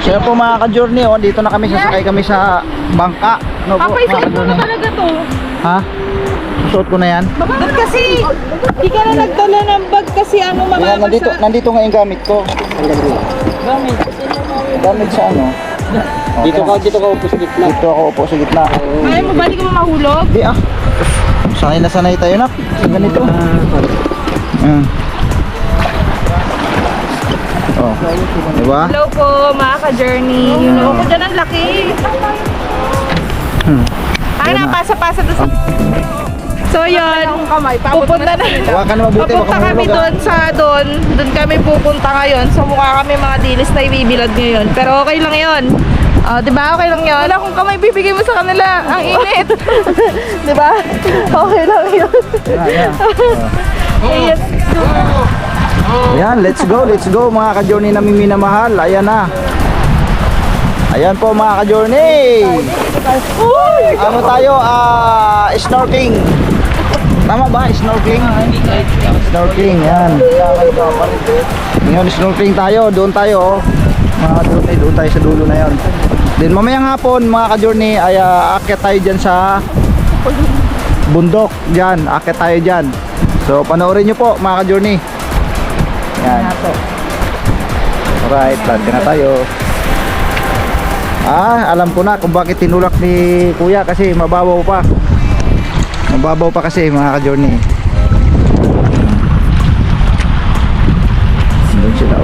Kaya po mga ka-journey, oh, dito na kami, sasakay kami sa bangka. No po, Papa, isuot mo na talaga to. Ha? Suot ko na yan? Ba't kasi, di ka na nagdala ng bag kasi ano Yan, mamamasa. nandito nga yung gamit ko. Gamit. Gamit sa ano? Dito ka upo sa gitna. Dito ako upo sa gitna. Ayaw mo ba, di ka mahulog? Di ah. Sanay na sanay tayo na. Sa ganito. Oh. Diba? Hello po, mga ka-journey. Ko dyan ang laki. Ano, pasa-pasa doon sa... So yun, pupunta na. Hawakan mabuti. Papunta kami doon sa doon kami pupunta ngayon. So mukha kami mga dilis na ibibilad ngayon. Pero okay lang yun. Di ba? Okay lang yun. Wala kung kamay bibigay mo sa kanila. Ang init. Di ba? Okay lang yun. Yes. Ayan, let's go mga ka-journey na minamahal. Ayan na. Ayan po mga ka-journey. Ano tayo? Snorkeling. Tama ba? Snorkeling? Snorkeling, yan. Ngayon, snorkeling tayo. Doon tayo. Mga ka-journey, doon tayo sa dulo na yon. Then mamayang hapon mga ka-journey ay aakyat tayo dyan sa bundok. Dyan, aakyat tayo dyan. So panoorin nyo po mga ka-journey. Yan. Alright, lagi na tayo. Alam ko na kung bakit tinulak ni kuya, kasi mababaw pa. Mababaw pa kasi mga ka-journey. Doon sila.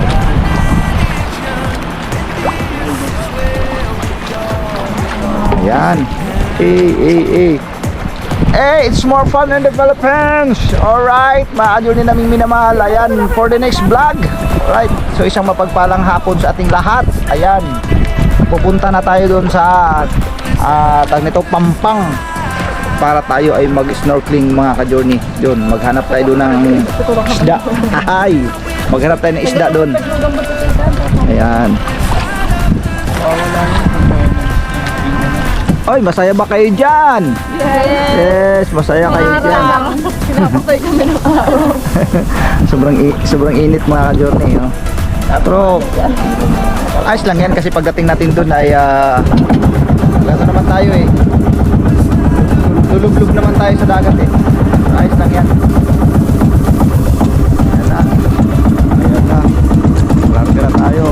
Yan. Hey, it's more fun in the Philippines. Alright, mga ka-journey naming minamahal. Ayan, for the next vlog. Alright, so isang mapagpalang hapon sa ating lahat. Ayan, pupunta na tayo doon sa tag nito, Pampang, para tayo ay mag-snorkeling mga ka-journey. Doon, maghanap tayo doon ng isda. Ay, maghanap tayo ng isda doon. Ayan. Oy, masaya ba kayo dyan? Yes, masaya kayo dyan. Pinapatay kami ng araw. sobrang init mga ka-journey, oh. Pero ayos lang yan, kasi pagdating natin doon ay lato naman tayo eh. Lulug-lug naman tayo sa dagat eh. Ayos lang yan. Ayan na. Ayan na. Marami na tayo.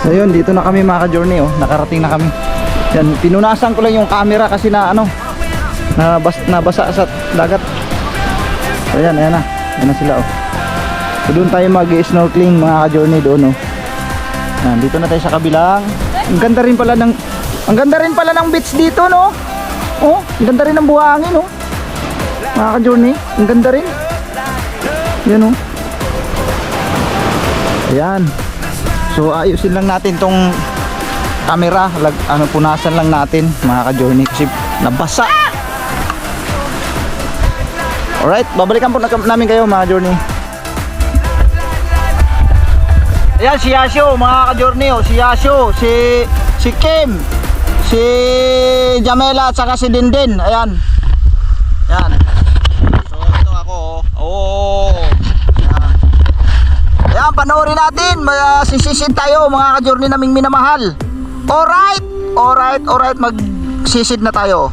So yun, dito na kami mga ka-journey, oh. Nakarating na kami. Yan, pinunasan ko lang yung camera kasi nabasa sa dagat. So yan, ayan na. Ayan na sila, oh. So doon tayo mag-snorkeling mga ka-journey doon, oh. Yan, dito na tayo sa kabilang. Ang ganda rin pala ng beach dito, no? Oh, ang ganda rin ng buhangin, oh. Mga ka-journey, ang ganda rin. Yan, oh. Ayan. So ayusin lang natin tong camera, punasan lang natin mga ka-journey kasi nabasa. Alright, babalikan po namin kayo mga ka-journey. Ayan si Yasho mga ka-journey, oh. Si Yasho, si Kim, si Jamela at saka si Dindin. Ayan. Ayan. So ito ako, oh. Ayan, panoorin natin. Sisisid tayo mga ka-journey naming minamahal. Alright, magsisid na tayo.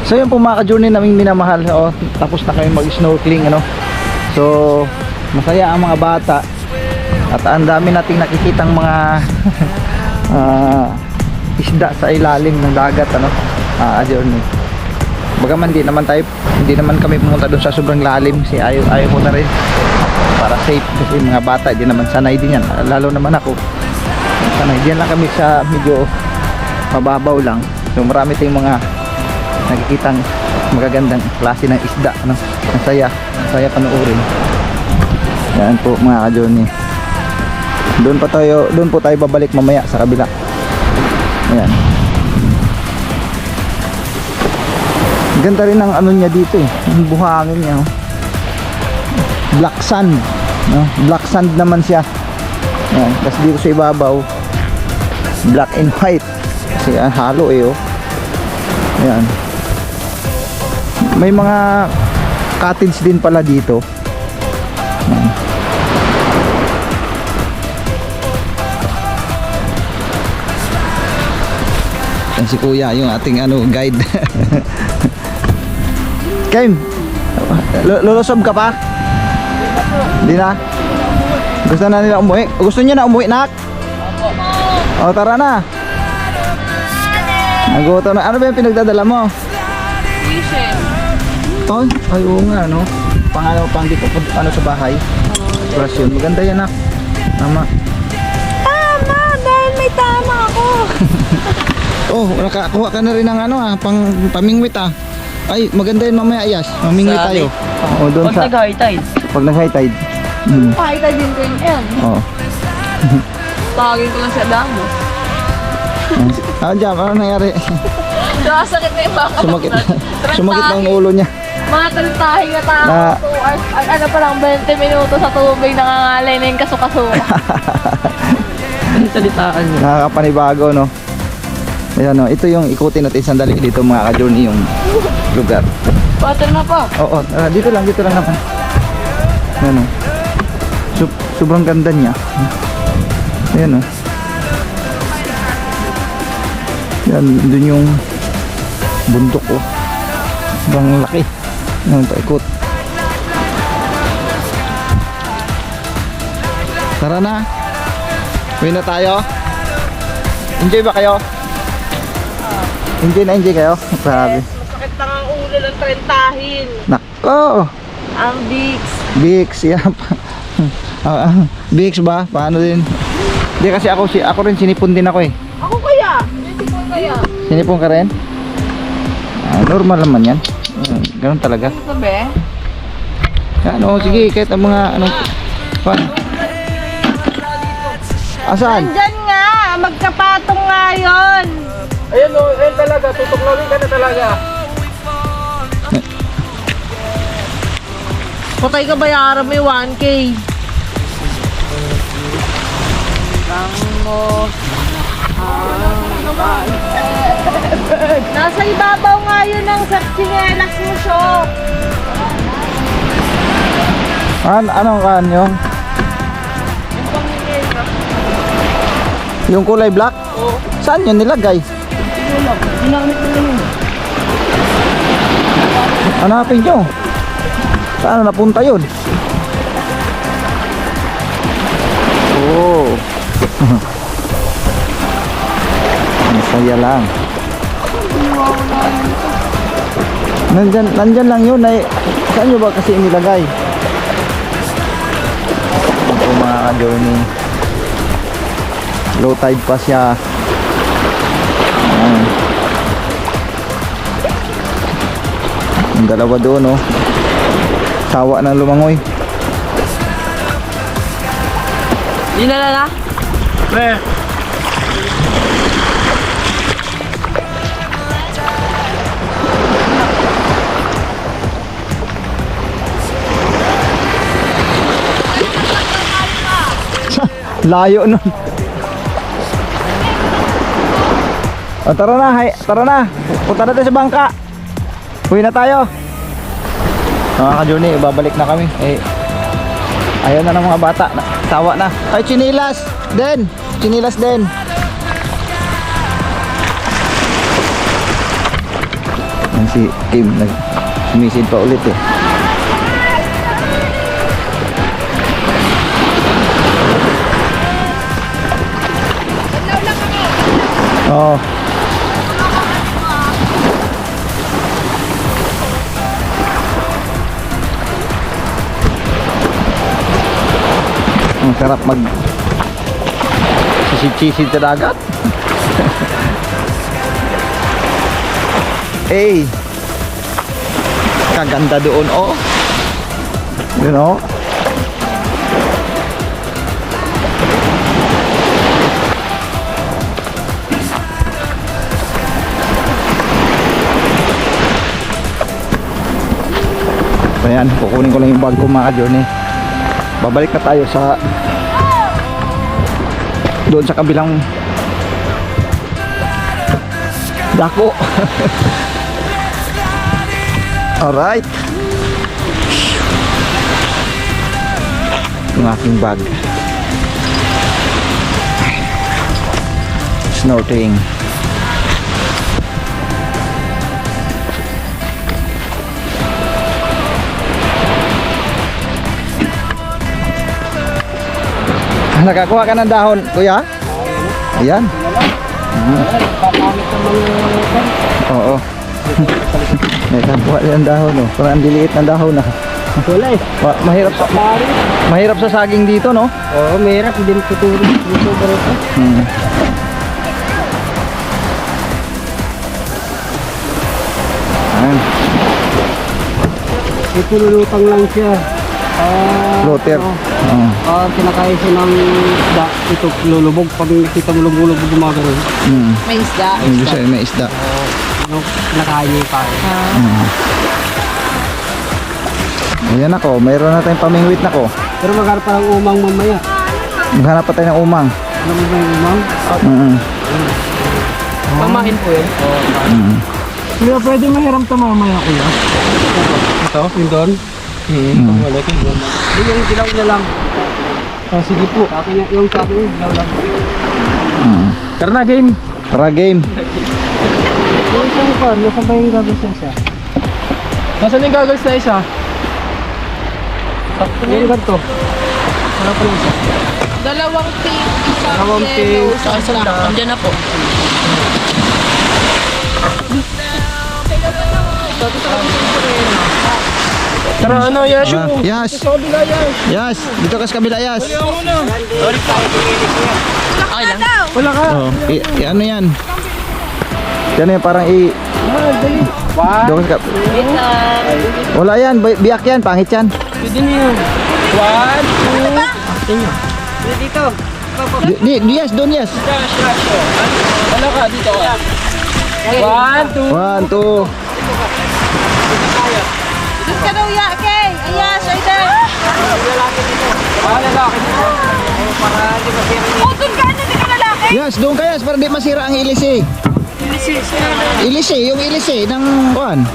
So yun po mga ka-journey naming minamahal. Tapos na kami mag-snorkeling ano. So masaya ang mga bata. At ang dami nating nakikitang mga isda sa ilalim ng dagat ano. Journey. Bagaman hindi naman kami pumunta doon sa sobrang lalim. Ayaw ko na rin. Para safe kasi mga bata hindi naman sanay din yan. Lalo naman ako. Sanay din lang kami sa medyo mababaw lang. So marami tayong mga nakikitang magagandang klase ng isda ano. Ang saya panoorin. Yan po mga ka-journey. Doon po tayo babalik mamaya sa kabila. Ayan. Ganda rin ang ano niya dito eh. Yung buhangin niya. Black sand. No? Black sand naman siya. Ayan. Tapos dito sa ibabaw black and white. Kasi halo eh oh. Ayan. May mga cottage din pala dito. Ayan. Yan si Kuya, yung ating guide. Kim, lulusob ka pa? Hindi na? Gusto na nila umuwi? Gusto niya na umuwi, nak? O, tara na. Nagutom na. Ano ba yung pinagdadala mo? Oh, ay oo nga, no? Pang dito, sa bahay. Dekorasyon. Maganda yan, nak. Tama. Tama, dahil may tama ako. Oh, nakakuha ka na rin ng pamingwit Ay, maganda yun mamaya, Ayas. Mamingwit tayo. Oh, doon sa... Pag nag-high tide. Pag nag-high tide. Pakita din ko yan. Oo. Tawagin ko lang sa damo. Diyan, ano nangyari? Sumasakit na yung baka. Sumakit na yung ulo niya. Mga trintahing na tao. 2 hours. Ano pa lang, 20 minuto sa tubig. Nangangalay na yung kaso-kasuka. Ano salitaan niya? Nakakapanibago, no? Ayan, no? Ito yung ikutin natin sandali dito mga ka-journey yung lugar. Water na pa. Oo, dito lang naman. Ayan, no? Sobrang ganda niya. Ayan, no? Yan, dun yung bundok, oh. Sobrang laki. Ayan, paikot. Tara na. Uwi na tayo. Enjoy ba kayo? Enjoy kayo? Grabe. Masakit lang ang ulo ng trentahin. Nako. Ang Bix, yan. Bix ba? Paano din? Hindi kasi ako rin sinipon din ako eh. Ako kaya? Sinipon kaya? Sinipon ka rin? Normal naman yan. Ganun talaga. Ano sabi? Sige, kahit ang mga Asan? Nandyan nga! Magkapatong nga yun! Ayun o, ayun talaga. Tutuklawin ka na talaga. Patay ka bayaran mo yung 1K. Nasa ibabaw nga yun ng chinelas mo, Shok. Anong kan yung? Yung kulay black? Oo. Saan yun nilagay? Ginamit mo lang yun. Hanapin nyo. Saan napunta yun? Oh. Masaya lang. Nandyan lang yun. Saan nyo ba kasi inilagay? Ito mga ka-journey. Low tide pa siya. Ang dalawa doon, oh. Sawa ng lumangoy. Yun na lang ah. Pre. Layo nun. Tara na. Punta natin sa bangka. Uwi na tayo. Mga ka-journey, babalik na kami. Ayaw na ng mga bata. Sawa na. Ay, chinilas din. si Kim nag-sumisid pa ulit eh. Oo. Ang sarap mag sisid-sisid sa dagat. Eh, kaganda doon oh. You know? Ayan, kukunin ko lang yung bag ko mga ka-journey. Babalik na tayo sa doon sa kabilang dako. Alright. Yung aking bag. Snorkeling. Nakakuha ka ng dahon, kuya? Ayan. Oo. Nakakuha ng dahon, oh. Parang ang diliit ng dahon, ah. Wala eh. Mahirap sa saging dito, no? Oo, mahirap din tuturo dito bro. Ayan. Ito lulutang lang siya. Floater. Kinakain siya ng isda. Ito lulubog. Pag nakita mo lulubog gumagano. May isda. Hindi siya, may isda. Kinakain niya yung kain. Ayan ako, mayroon na tayong pamingwit na ko. Pero magharap pa ng umang mamaya. Maghanap pa tayo ng umang. Alam mo ba yung umang? Pamain po yun. Hindi ba pwede mahiram ito mamaya kuya? Ito? Yung doon? Wala kayo doon. Hindi yung dilaw na lang. Sige po. Yung sa akin yung dilaw lang. Tara na game. Tara game. Yung isang car, nasa ba yung goggles na isa? Nasaan yung goggles na isa? Yung ganito. Wala pa lang isa. Dalawang pink, Dalawang isang yellow, pink, isang black. Andiyan na po. Tara ano, Yash? Yes. Sa kabila, Yash. Yes. Dito ka sa kabila, yes. Okay lang. Wala ka. Oh, ano yan? Yan yung parang doon ka. Wala yan, biyak yan, pangit yan. Pwede niyo. 1, 2. Dito. Yes, doon yes. Wala ka, dito ka. 1, 2. 1, 2. Doon ka daw, Kay. Ayan, siya ito. Lalaki dito. Para hindi masira niyo. Oh, doon ka, hindi ka lalaki. Yes, doon ka yes, para di masira ang ilis eh. Ilis eh, yung ilis eh, ng kuan. 1,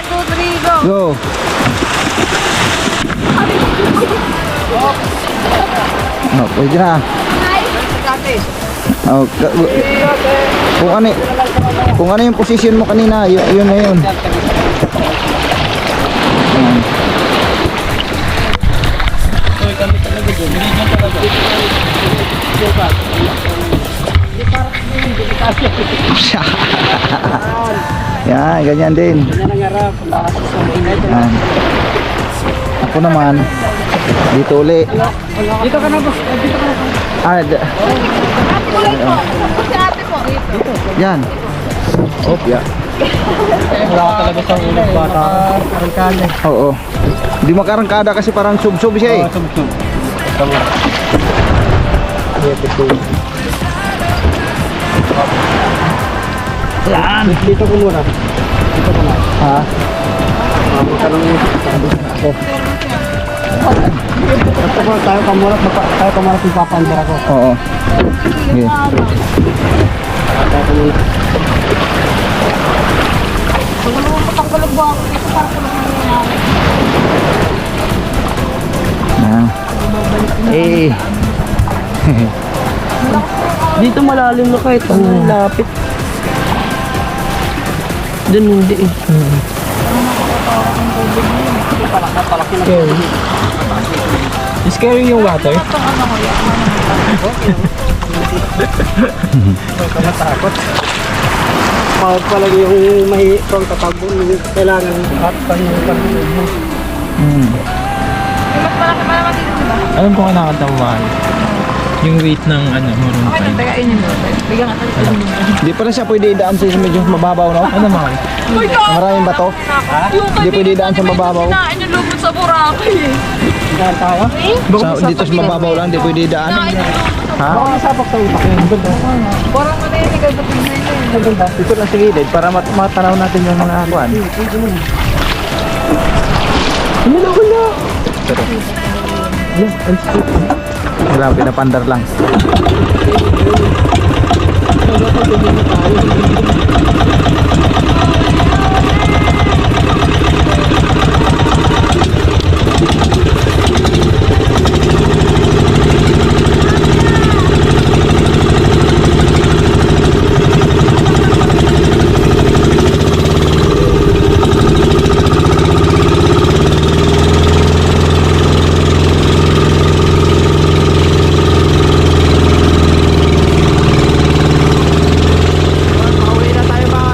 2, 3, go. Go. Oh, pwede na. Oh, kung ano yung position mo kanina, yun na yun. Yan, ganyan din. Yan. Ako naman, dito uli. Dito ka na, boss. Dito ka na. Kulay po. Sa ate po. Yan. Oh, yeah. Wala ka talaga sa ulit bata. Arangkada. Oo. Hindi makarangkada kasi parang sub-sub siya eh. Sub-sub. Yan. Dito ko muna. Dito ko muna. Ha? Basta ko tayo kamulat yung papandara ko. Oo. Okay. Tayo kamulat. Patanggalog ba ako dito para ko naman Yan. Eh. Dito malalim na kahit ang lapit. Doon hindi eh. Scary. Scary yung water. Takot. Pag palagi yung may pang tatabon, kailangan hatapan yung pag-ibig mo. Mas malaki pa naman dito, diba? Alam ko kinakanta mo mahal. Yung weight ng ano, Maroon Okay, 5. tagainin mo. Bigyan ka tayo. Hindi pala siya pwede idaan sa medyo mababaw, no? Ano mahal? Maraming bato. Hindi pwede idaan sa mababaw. Kinain yung lubot sa Boracay eh. Kaya tayo? Dito sa mababaw lang, hindi pwede idaan. Ha? Baka masapak sa utak yun. Ganda. Parang ano yun, ikaw dapat na yun. Ganda. Dito lang sa gilid para matanaw natin yung mga akuan. Hula. Wala, pinapandar lang. Pauwi na tayo mga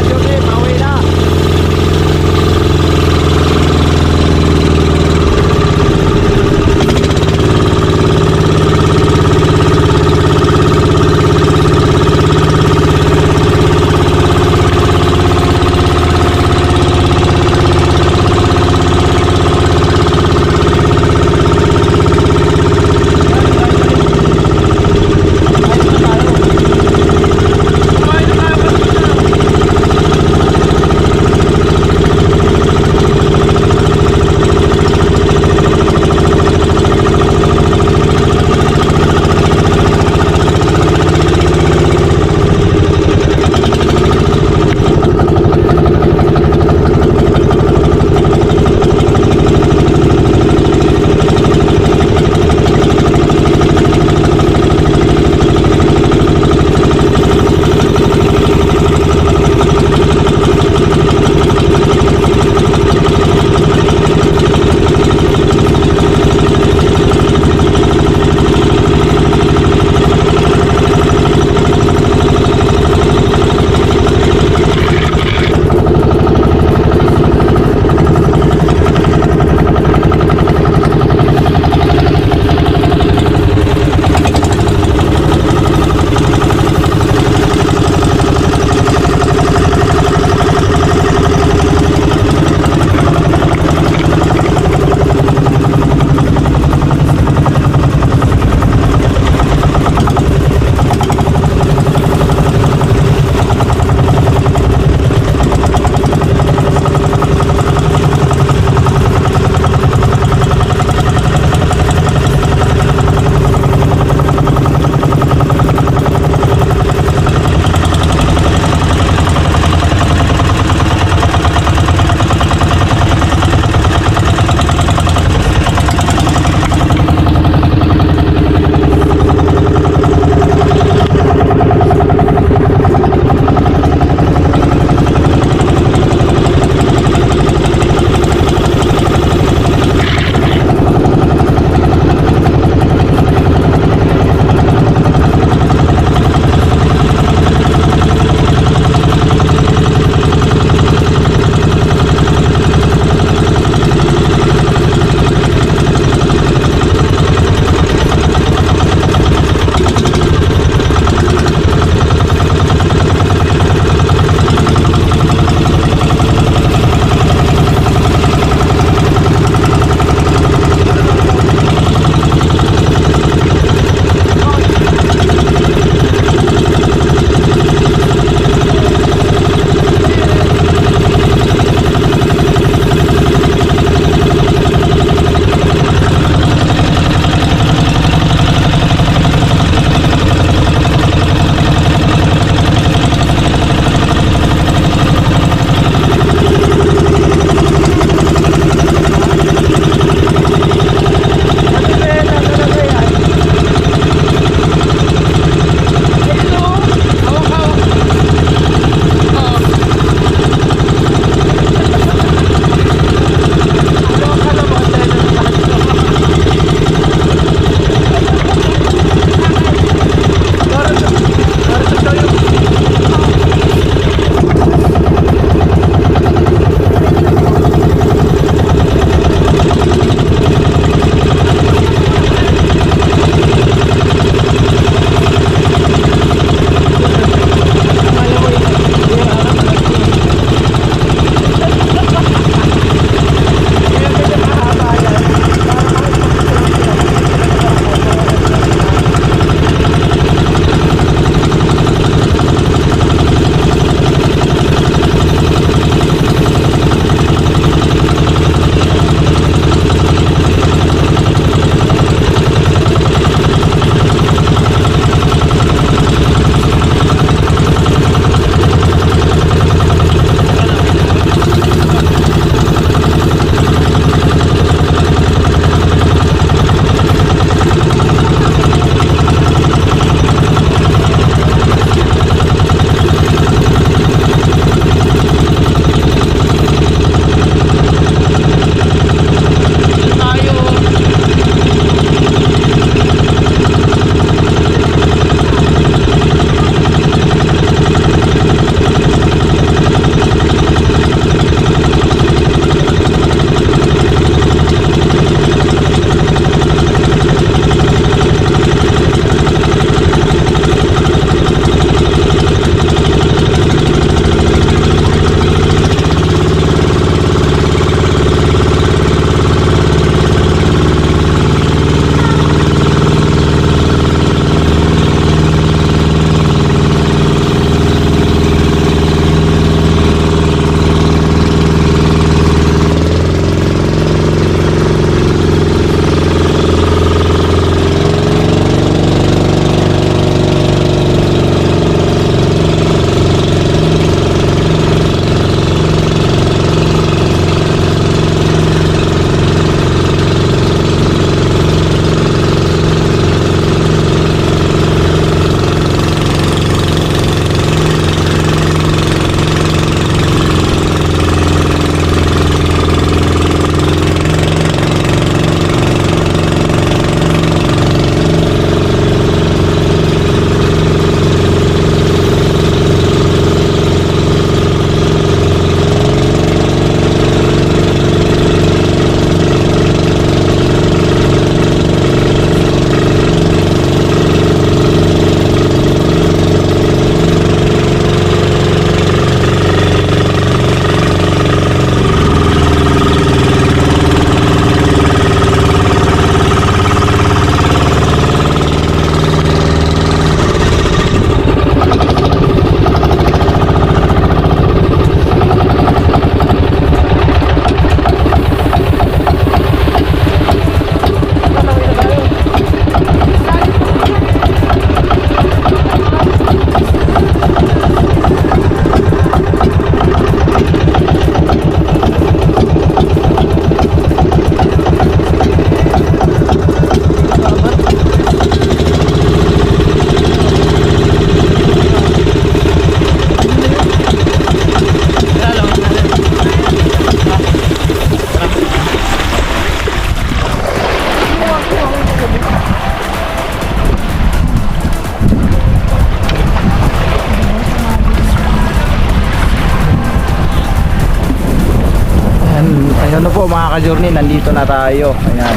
ano po mga ka-journey, nandito na tayo. Ayan.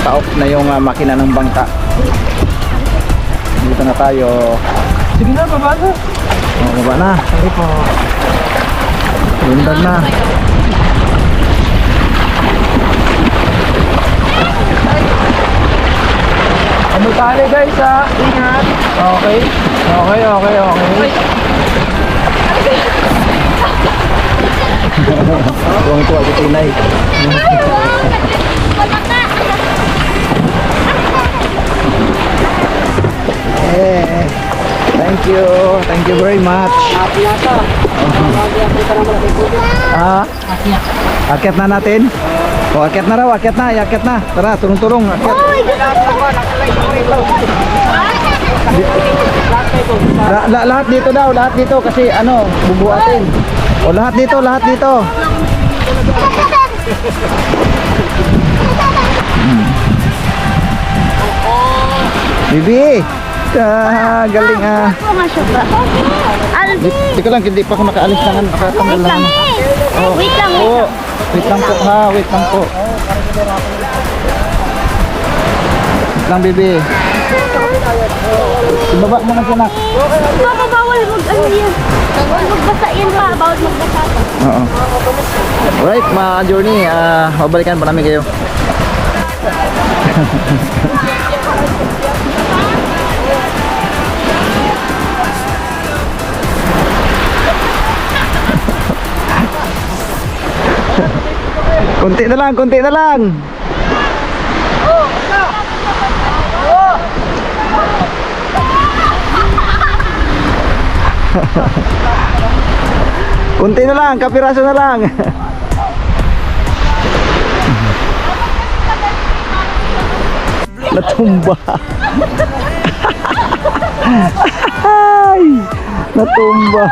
Taof na yung makina ng bangka. Dito na tayo. Sige na, baba na. Baba na. Sorry po. Lundag na. Ano tayo guys ha? Ingat. Okay. Tuwang tuwa si Tinay. Eh, thank you very much. Akyat na natin. O, akyat na raw, akyat na. Tara, turong-turong, akyat. Lahat dito daw, lahat dito kasi ano, bubuhatin. O, lahat dito. Bibi! Galing ah. Di ko lang, hindi pa ako nakaalis na nga, nakatanggal lang. Oh. Wait lang. Oh, wait lang po ha, wait lang po. Wait lang, Bibi. Ibaba mo na siya. Papa, bawal mag-ano yan. Bawal magbasa yan pa. Bawal magbasa. Oo. Alright, mga journey, babalikan pa namin kayo. Kunti na lang. Kunti na lang, kapiraso na lang. Natumba. Ay, natumba.